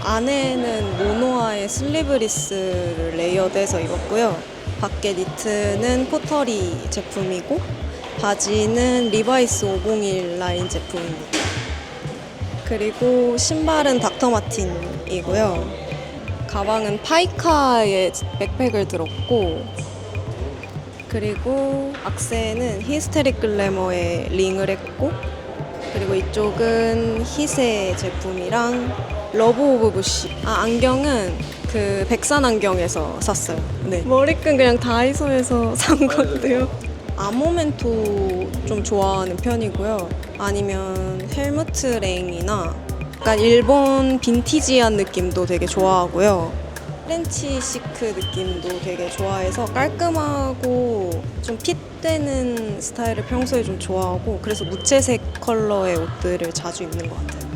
안에는 모노아의 슬리브리스를 레이어드해서 입었고요. 밖에 니트는 포터리 제품이고 바지는 리바이스 501 라인 제품입니다. 그리고 신발은 닥터마틴이고요. 가방은 파이카의 백팩을 들었고, 그리고 악세는 히스테릭 글래머의 링을 했고, 그리고 이쪽은 히세 제품이랑 러브 오브 부시. 안경은 그 백산 안경에서 샀어요. 네. 머리끈 그냥 다이소에서 산 건데요. 아모멘토 좀 좋아하는 편이고요. 아니면 헬무트 랭이나 약간 일본 빈티지한 느낌도 되게 좋아하고요. 프렌치 시크 느낌도 되게 좋아해서 깔끔하고 좀 핏되는 스타일을 평소에 좀 좋아하고, 그래서 무채색 컬러의 옷들을 자주 입는 것 같아요.